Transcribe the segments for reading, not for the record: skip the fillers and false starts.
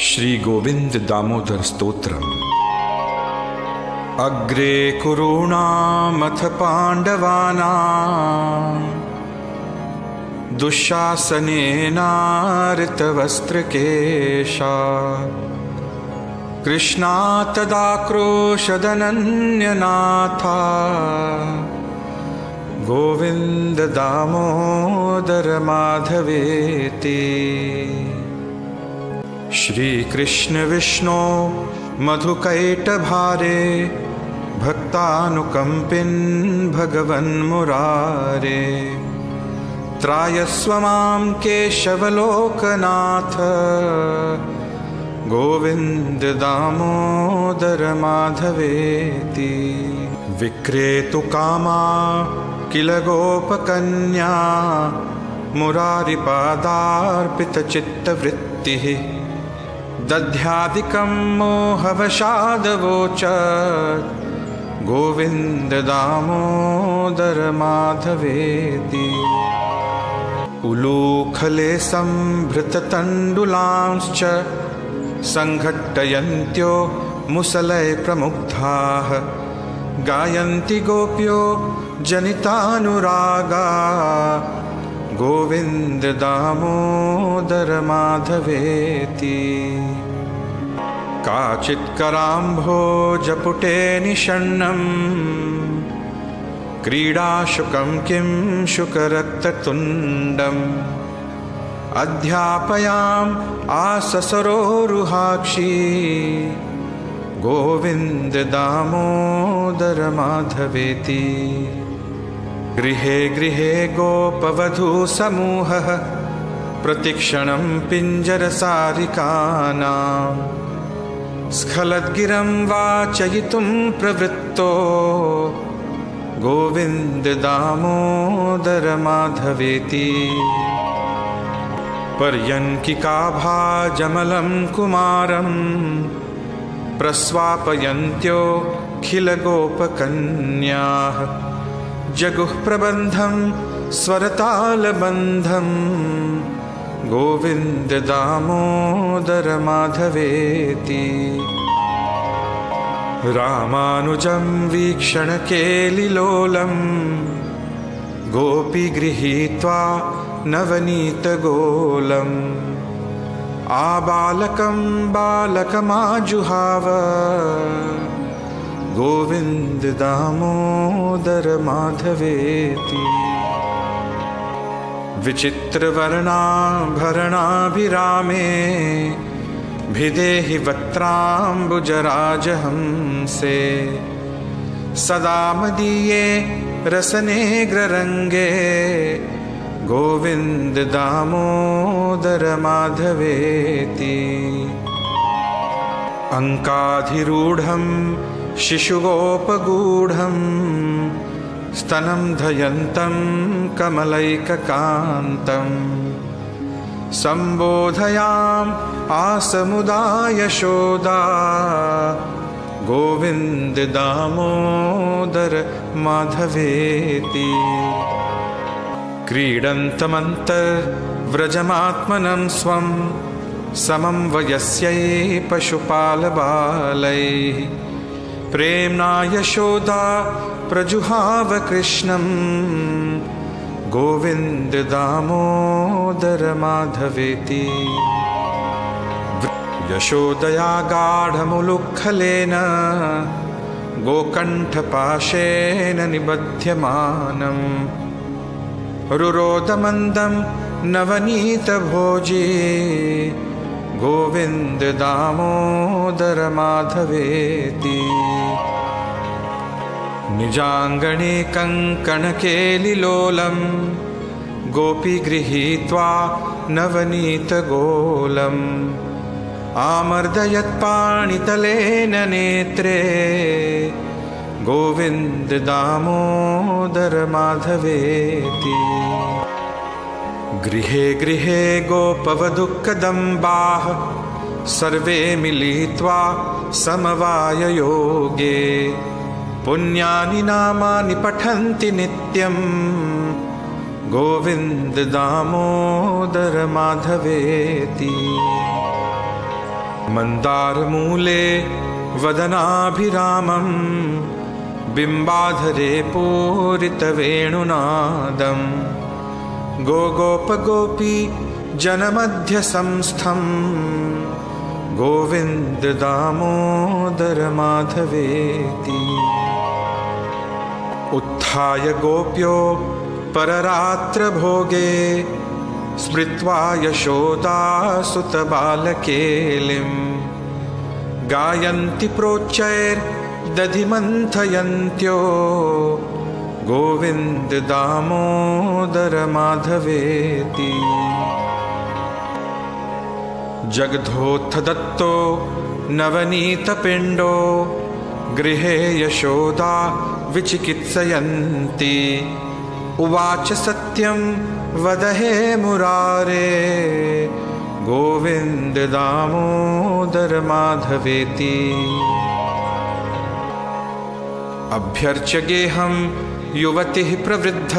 श्री गोविंद दामोदर स्तोत्रम्। अग्रे कुरूणामथ पाण्डवानां दुःशासनेनारितवस्त्रकेशा कृष्णात्तदाक्रोशदनन्यनाथा गोविन्द दामोदर माधवेति। श्रीकृष्ण विष्णो मधुकैटभारे भक्तानुकम्पिन् भगवन्मुरारे त्रायस्व मां केशवलोकनाथ गोविन्द दामोदर माधवेति। विक्रेतुकामा किल गोपकन्या मुरारिपादार्पितचित्तवृत्तिः दध्यादिकं मोहवशादवोचत् गोविन्द दामोदर माधवेति। उलूखले संभृततण्डुलांश्च सङ्घट्टयन्त्यो मुसलय प्रमुग्धाः गायन्ति गोप्यो जनितानुरागा गोविन्द दामोदर माधवेति। काचित्कराम्भोजपुटे निषण्णम् क्रीडाशुकं किं शुकरक्ततुण्डम् अध्यापयाम् आससरोरुहाक्षी गोविन्द दामोदर माधवेति। गृहे गृहे गोपवधूसमूहः प्रतिक्षणं पिञ्जरसारिकानां स्खलद्गिरं वाचयितुं प्रवृत्तो गोविन्द दामोदर माधवेति। पर्यङ्किकाभाजमलं कुमारं प्रस्वापयन्त्यो खिलगोपकन्याः जगुः प्रबन्धं स्वरतालबन्धं गोविन्द दामोदर माधवेति। रामानुजं वीक्षणकेलिलोलं गोपी गृहीत्वा नवनीतगोलम् आबालकं बालकमाजुहाव गोविन्द दामोदर माधवेति। विचित्रवर्णाभरणाभिरामे भिदेहि वक्त्राम्बुजराजहंसे सदा मदीये रसनेग्ररङ्गे गोविन्द दामोदर माधवेति। अङ्काधिरूढं शिशुगोपगूढं स्तनं धयन्तं कमलैककान्तं सम्बोधयाम् आसमुदा यशोदा गोविन्द दामोदर माधवेति। क्रीडन्तमन्तर्व्रजमात्मनं स्वं समं वयस्यै पशुपालबालैः प्रेम्णा यशोदा प्रजुहाव कृष्णं गोविन्द दामोदर माधवेति। यशोदया गाढमुलुखलेन गोकण्ठपाशेन निबध्यमानम् रुरोदमन्दं नवनीतभोजे गोविन्द दामोदर माधवेति। निजाङ्गणे कङ्कणकेलिलोलं गोपी गृहीत्वा नवनीतगोलम् आमर्दयत्पाणितलेन नेत्रे गोविन्द दामोदर माधवेति। गृहे गृहे गोपवधुकदम्बाः सर्वे मिलित्वा समवाययोगे पुण्यानि नामानि पठन्ति नित्यं गोविन्द दामोदर माधवेति। मन्दारमूले वदनाभिरामं बिम्बाधरे पूरितवेणुनादं गोगोपगोपी जनमध्यसंस्थं गोविन्द दामोदर माधवेति। उत्थाय गोप्यो पररात्रभोगे स्मृत्वा यशोदासुतबालकेलिं गायन्ति प्रोच्चैर्दधिमन्थयन्त्यो गोविन्द दामोदर माधवेति। जगद्धोत्थ दत्तो नवनीतपिण्डो गृहे यशोदा विचिकित्सयन्ती उवाच सत्यं वद हे मुरारे गोविन्द दामोदर माधवेति। अभ्यर्च्य गेहं युवतिः प्रवृद्ध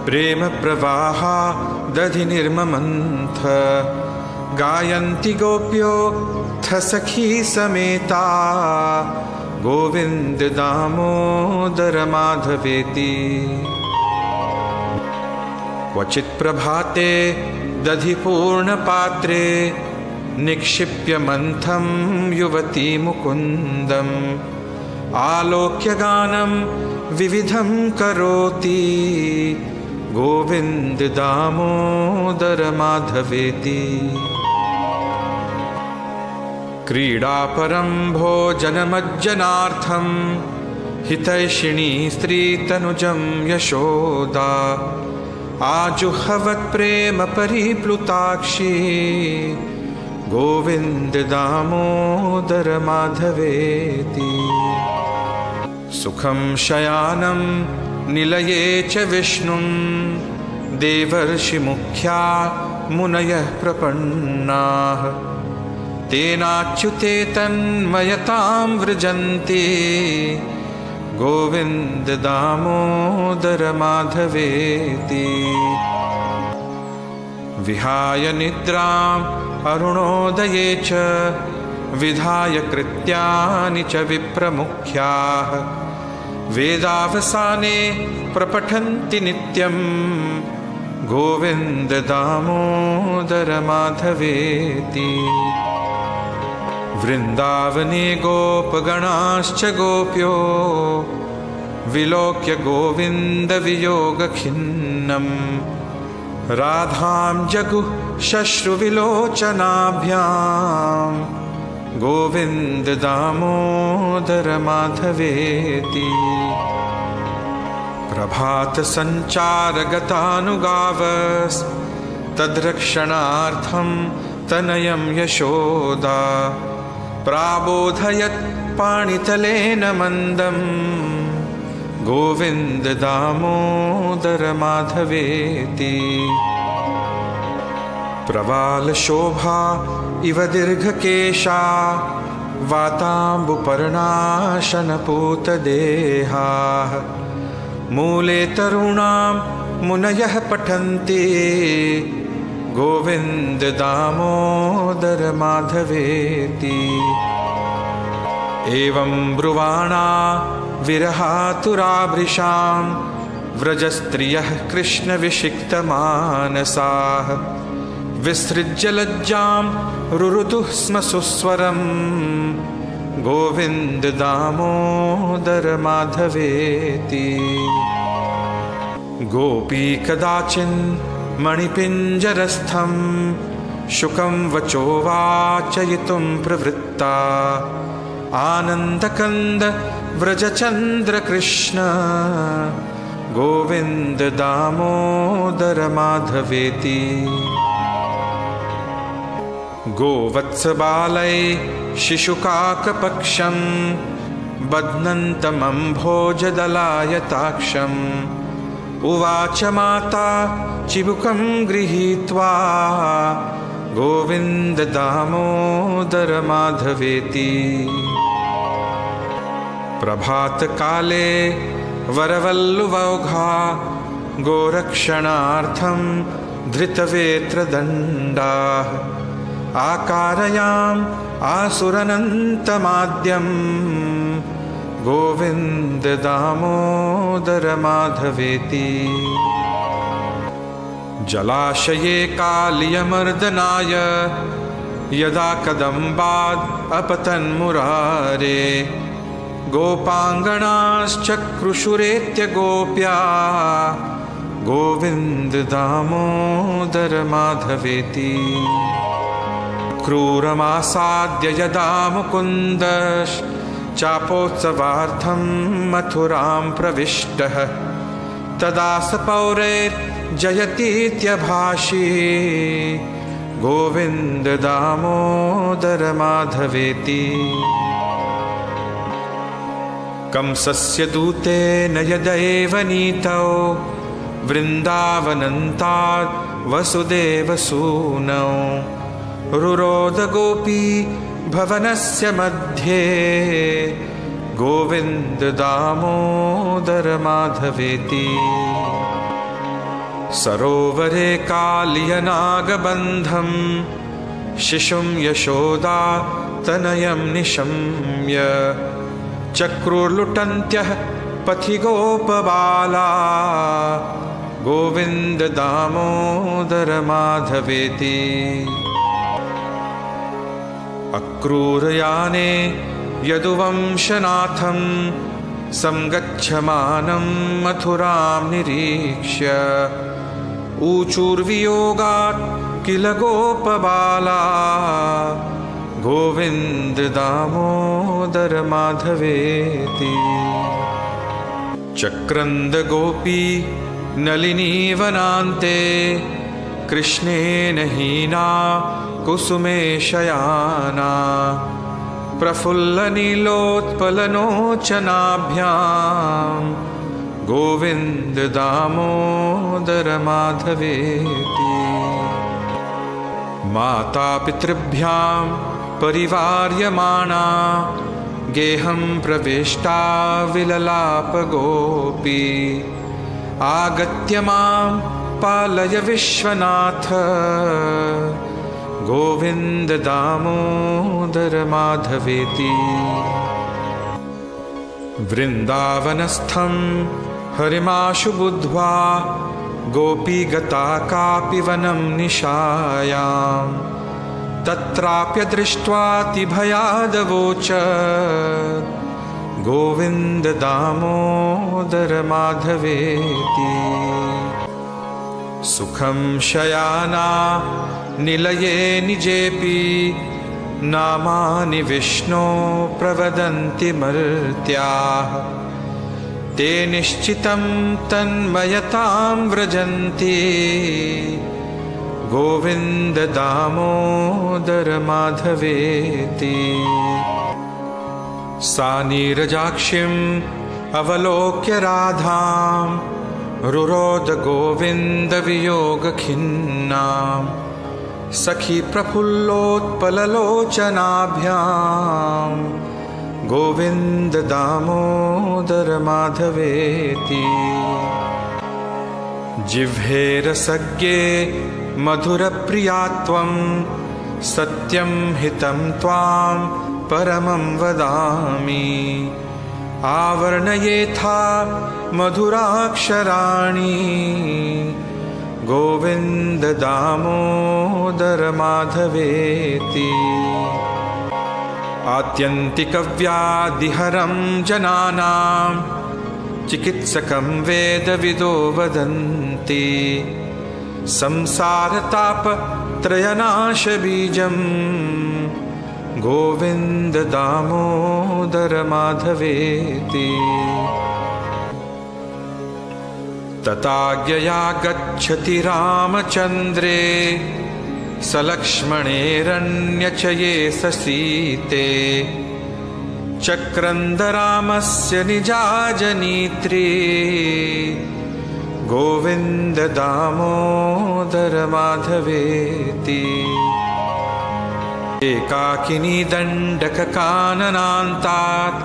प्रेम प्रवाहा दधि निर्ममन्थ गायन्ति गोप्यो थ सखी समेता गोविन्द दामोदर माधवेति। क्वचित् प्रभाते दधि पूर्णपात्रे निक्षिप्य मन्थं युवती मुकुन्दम् आलोक्य गानं विविधं करोति गोविन्द दामोदर माधवेति। क्रीडापरं भोजनमज्जनार्थं हितैषिणी स्त्रीतनुजं यशोदा आजुहवत्प्रेम परिप्लुताक्षी गोविन्द दामोदर माधवेति। सुखं शयानं निलये च विष्णुं देवर्षिमुख्या मुनयः प्रपन्नाः तेनाच्युते तन्मयतां व्रजन्ति गोविन्द दामोदर माधवेति। विहाय निद्राम् अरुणोदये च विधाय कृत्यानि च विप्रमुख्याः वेदावसाने प्रपठन्ति नित्यं गोविन्द दामोदर माधवेति। वृन्दावने गोपगणाश्च गोप्यो विलोक्य गोविन्द वियोगखिन्नं राधां जगुः श्मश्रुविलोचनाभ्यां गोविन्द दामोदर माधवेति। प्रभात संचारगतानुगावस् तद्रक्षणार्थं तनयं यशोदा प्राबोधयत् पाणितलेन मन्दं गोविन्द दामोदर माधवेति। प्रवालशोभा इव दीर्घकेशा वाताम्बुपर्णाशनपूतदेहाः मूले तरूणां मुनयः पठन्ति गोविन्द दामोदर माधवेति। एवं ब्रुवाणा विरहातुराभृशां व्रजस्त्रियः कृष्णविषिक्तमानसाः विसृज्य लज्जां रुरुतुः स्म सुस्वरं गोविन्द दामोदर माधवेति। गोपी कदाचिन् मणिपिञ्जरस्थं शुकं वचो वाचयितुं प्रवृत्ता आनन्दकन्द व्रजचन्द्र कृष्ण गोविन्द दामोदर माधवेति। गोवत्सबालै शिशुकाकपक्षं बध्नन्तमम्भोजदलायताक्षम् उवाच माता चिबुकं गृहीत्वा गोविन्द दामोदर माधवेति। प्रभातकाले वरवल्लुवौघा गोरक्षणार्थं धृतवेत्रदण्डाः आकारयाम् आसुरनन्तमाद्यं गोविन्द दामोदर माधवेति। जलाशये कालियमर्दनाय यदा कदम्बाद् अपतन्मुरारे गोपाङ्गनाश्चक्रुषुरेत्य गोप्या गोविन्द दामोदर माधवेति। क्रूरमासाद्य यदा मुकुन्दश्चापोत्सवार्थं मथुरां प्रविष्टः तदा स पौरैर्जयतीत्यभाषी गोविन्द दामोदर माधवेति। कंसस्य दूतेन यदैव नीतौ वृन्दावनन्ताद् वसुदेवसूनौ रुरोद गोपी भवनस्य मध्ये गोविन्द दामोदर माधवेति। सरोवरे कालियनागबन्धं शिशुं यशोदा तनयं निशम्य चक्रुर्लुटन्त्यः पथि गोपबाला गोविन्द दामोदर माधवेति। अक्रूरयाने यदुवंशनाथं संगच्छमानं मथुरां निरीक्ष्य ऊचूर्वियोगात् किल गोपबाला गोविन्द दामोदर माधवेति। चक्रन्द गोपी नलिनीवनान्ते कृष्णेन हीना कुसुमे शयाना प्रफुल्लनीलोत्पलनोचनाभ्यां गोविन्द दामोदर माधवेति। माता पितृभ्यां परिवार्यमाणा गेहं प्रविष्टा विललाप गोपी आगत्य मां पालय विश्वनाथ गोविन्द दामोदर माधवेति। वृन्दावनस्थं हरिमाशु बुद्ध्वा गोपी गता कापि वनं निशायां तत्राप्य दृष्ट्वातिभयादवोच गोविन्द दामोदर माधवेति। सुखं शयाना निलये निजेपि नामानि विष्णो प्रवदन्ति मर्त्याः ते निश्चितं तन्मयतां व्रजन्ति गोविन्द दामोदर माधवेति। सा नीरजाक्षिम् अवलोक्य राधां रुरोद गोविन्द वियोगखिन्नां सखी प्रफुल्लोत्पललोचनाभ्यां गोविन्द दामोदर माधवेति। जिह्वे रसज्ञे मधुरप्रियात्वं सत्यं हितं त्वां परमं वदामि आवर्णयेथा मधुराक्षराणि गोविन्द दामोदर माधवेति। आत्यन्तिकव्याधिहरं जनानां चिकित्सकं वेदविदो वदन्ति संसारतापत्रयनाशबीजं गोविन्द दामोदर माधवेति। तथाज्ञया गच्छति रामचन्द्रे सलक्ष्मणेरन्यचये ससीते चक्रन्दरामस्य निजाजनीत्री गोविन्द दामोदर माधवेति। एकाकिनी दण्डककाननान्तात्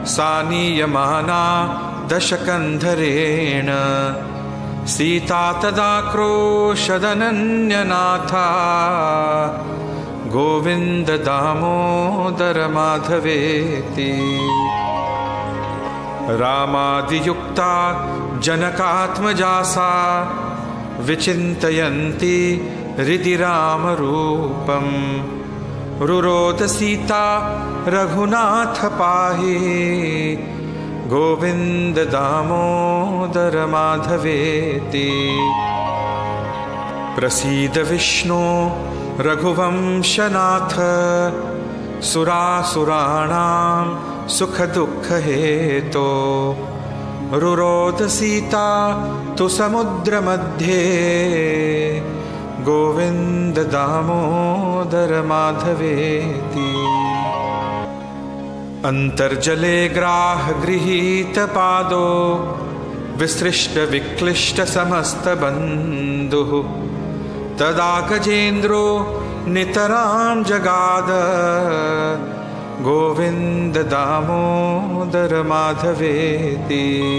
सा नीयमाना दशकन्धरेण सीता तदाक्रोशदनन्यनाथा गोविन्द दामोदर माधवेति। रामादियुक्ता जनकात्मजा सा विचिन्तयन्ती हृदि रामरूपम्। रुरोध सीता रघुनाथ पाहि गोविन्द दामोदर माधवेति। प्रसीद विष्णो रघुवंशनाथ सुरासुराणां सुखदुःखहेतो। रुरोध सीता तु समुद्रमध्ये गोविन्द दामोदर माधवेति। अन्तर्जले ग्राहगृहीतपादो विसृष्टविक्लिष्टसमस्तबन्धुः। तदा गजेन्द्रो नितरां जगाद गोविन्द दामोदर माधवेति।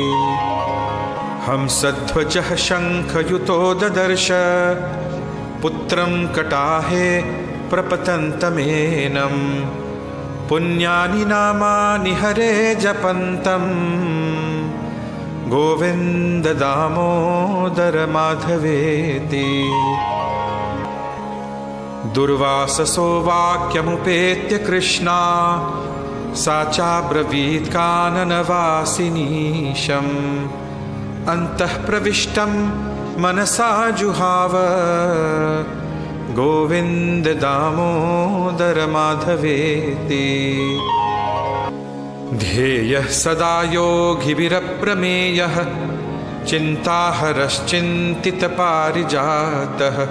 हंसध्वजः शङ्खयुतो ददर्श पुत्रं कटाहे प्रपतन्तमेनं। पुण्यानि नामानि हरे जपन्तं गोविन्द दामोदर माधवेति। दुर्वाससो वाक्यमुपेत्य कृष्णा सा चाब्रवीत् काननवासिनीशम्। अन्तः प्रविष्टं मनसा जुहाव गोविन्द दामोदर माधवेति। ध्येयः सदा योगिभिरप्रमेयः चिन्ताहरश्चिन्तितपारिजातः।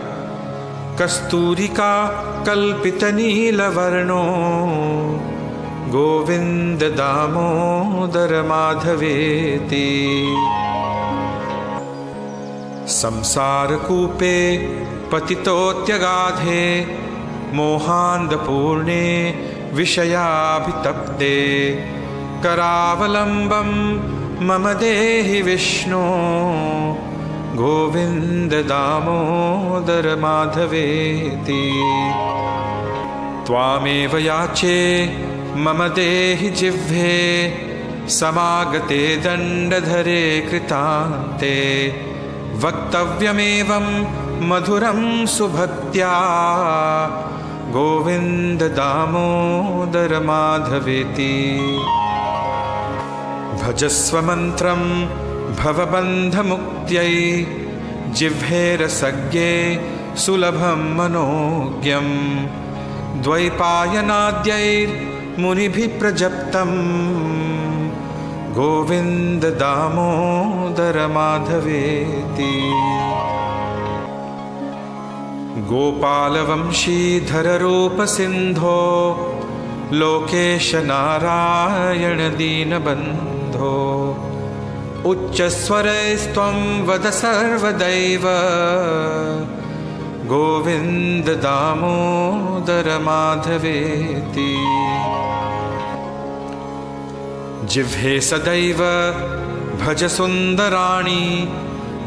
कस्तूरिका कल्पितनीलवर्णो गोविन्द दामोदर माधवेति। संसारकूपे पतितोऽत्यगाधे मोहान्धपूर्णे विषयाभितप्ते। करावलम्बं मम देहि विष्णो गोविन्द दामोदर माधवेति। त्वामेव याचे मम देहि जिह्वे समागते दण्डधरे कृतान्ते। वक्तव्यमेवं मधुरं सुभक्त्या गोविन्द दामोदर माधवेति। भजस्व मन्त्रं भवबन्धमुक्त्यै जिह्वे रसज्ञे सुलभं मनोज्ञं। द्वैपायनाद्यैर्मुनिभिः प्रजप्तं गोविन्द दामोदर माधवेति। गोपालवंशीधररूपसिन्धो लोकेश नारायण दीनबन्धो। उच्चस्वरैस्त्वं वद सर्वदैव गोविन्द दामोदर माधवेति। जिह्वे सदैव भज सुन्दराणि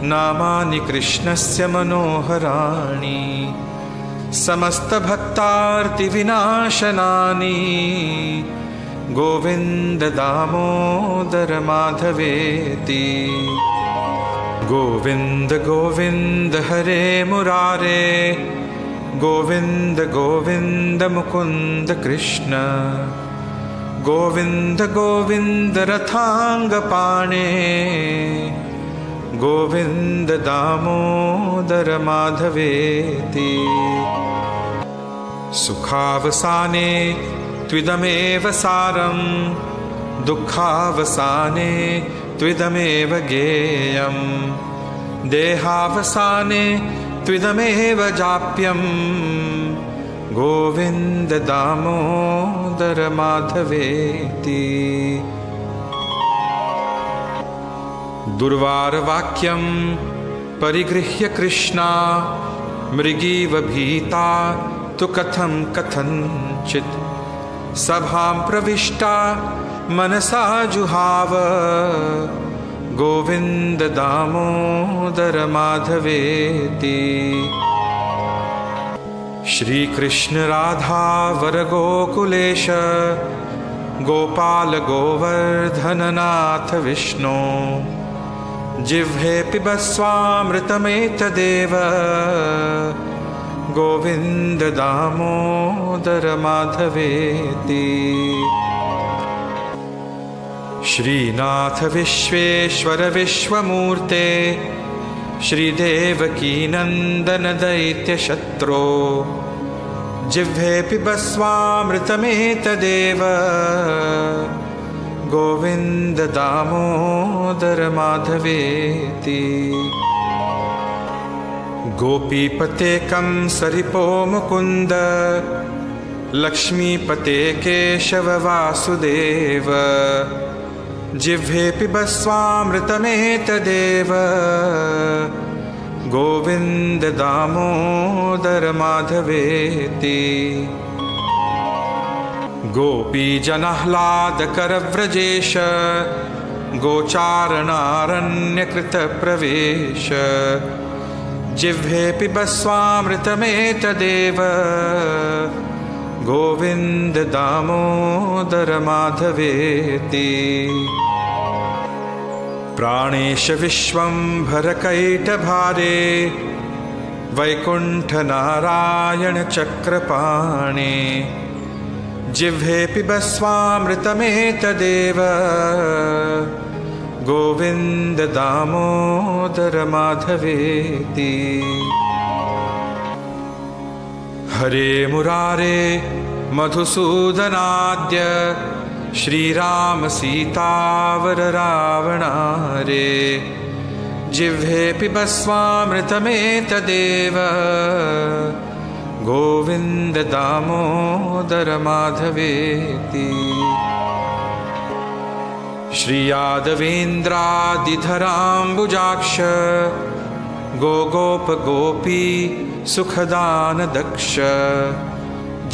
नामानि कृष्णस्य मनोहराणि। समस्तभक्तार्तिविनाशनानि गोविन्द दामोदर माधवेति। गोविन्द गोविन्द हरे मुरारे गोविन्द गोविन्द मुकुन्द कृष्ण। गोविन्द गोविन्द रथाङ्गपाणे गोविन्द दामोदर माधवेति। सुखावसाने त्विदमेव सारं दुःखावसाने त्विदमेव गेयं। देहावसाने त्विदमेव जाप्यं गोविन्द दामोदर माधवेति। दुर्वारवाक्यं परिगृह्य कृष्णा मृगीव भीता तु कथं कथञ्चित्। सभां प्रविष्टा मनसा जुहाव गोविन्द दामोदर माधवेति। श्री कृष्ण राधा वर गोकुलेश गोपाल गोवर्धननाथ विष्णु जिह्वे पिबस्वामृतमेतदेव गोविंद दामोदर माधवेति। श्रीनाथ विश्वेश्वर विश्वमूर्ते श्रीदेवकी नंदन दैत्य शत्रो जिह्वे पिबस्वामृतमेतदेव गोविंद दामोदर माधवेति। गोपीपते कंसरिपो मुकुंद लक्ष्मीपते केशव वासुदेव जिह्वे पिबस्वामृतमेतदेव गोविंद दामोदर माधवेति। गोपी जनाह्लादकर व्रजेश गोचारणारण्यकृत प्रवेश जिह्वे पिबस्वामृतमेतदेव गोविंद दामोदर माधवेति। प्राणेश विश्वंभर कैटभारे वैकुंठ नारायण चक्रपाणे जिह्वे पिबस्वामृतमेतदेव गोविंद दामोदर माधवेति। हरे मुरारे मधुसूदनाद्य श्रीराम सीतावर रावणारे जिह्वे पिबस्वामृतमेतदेव गोविंद दामोदर माधवेति। श्री यादवेन्द्रादिधराम्बुजाक्ष गोगोप गोपी सुखदान दक्ष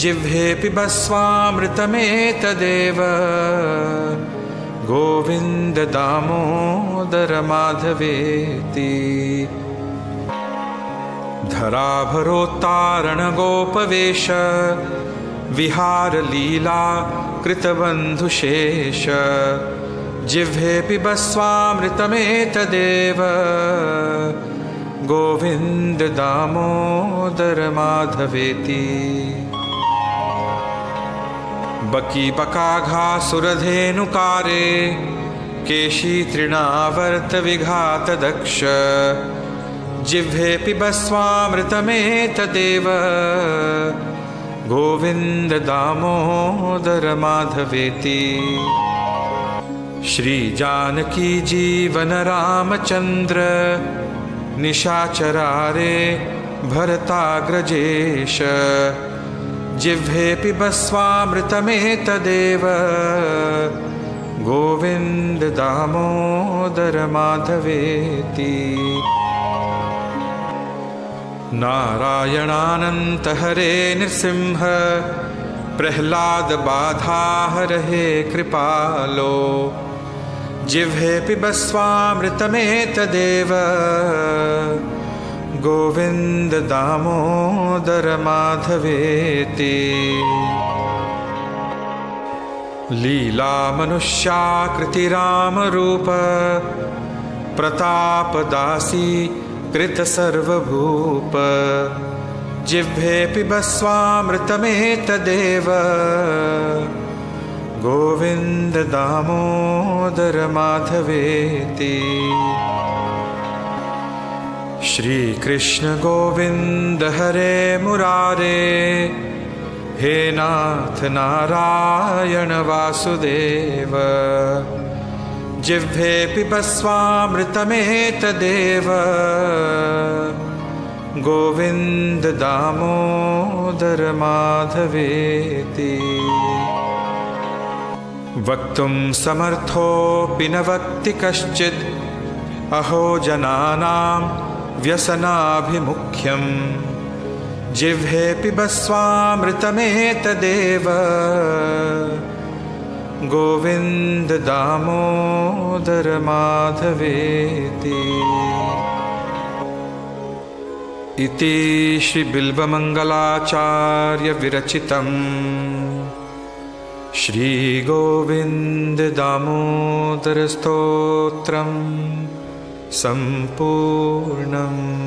जिह्वे पिबस्वामृतमेतदेव गोविंद दामोदर माधवेति। धराभरोत्तारण गोपवेश विहार लीला कृतबन्धुशेष जिह्वे पिबस्वामृतमेतदेव गोविंद दामोदर माधवेति। बकी बकाघासुरधेनुकारे केशी तृणावर्त विघात दक्ष जिह्वे पिबस्वामृतमेतदेव गोविंद दामोदर माधवेति। श्री जानकी जीवन रामचंद्र निशाचरारे भरताग्रजेश जिह्वे पिबस्वामृतमेतदेव गोविंद दामोदर माधवेति। नारायणानंत हरे नृसिंह प्रह्लाद बाधा हरहे कृपालो जिह्वे पिबस्वामृतमेतदेव गोविंद दामोदर माधवेति। लीला मनुष्याकृति राम रूप प्रताप दासी कृत सर्वभूप जिह्वे पिबस्वामृतमेतदेव गोविंद दामोदर माधवेति। श्री कृष्ण गोविंद हरे मुरारे हे नाथ नारायण वासुदेव जिह्वे पिबस्वामृतमेतदेव गोविंद दामोदर माधवेति। वक्तुं समर्थोऽपि न वक्ति कश्चित् अहो जनानां व्यसनाभिमुख्यं जिह्वे पिबस्वामृतमेतदेव गोविंद दामोदर माधवेति। इति श्रीबिल्वमङ्गलाचार्यविरचितम् श्रीगोविन्ददामोदरस्तोत्रम् सम्पूर्णम्।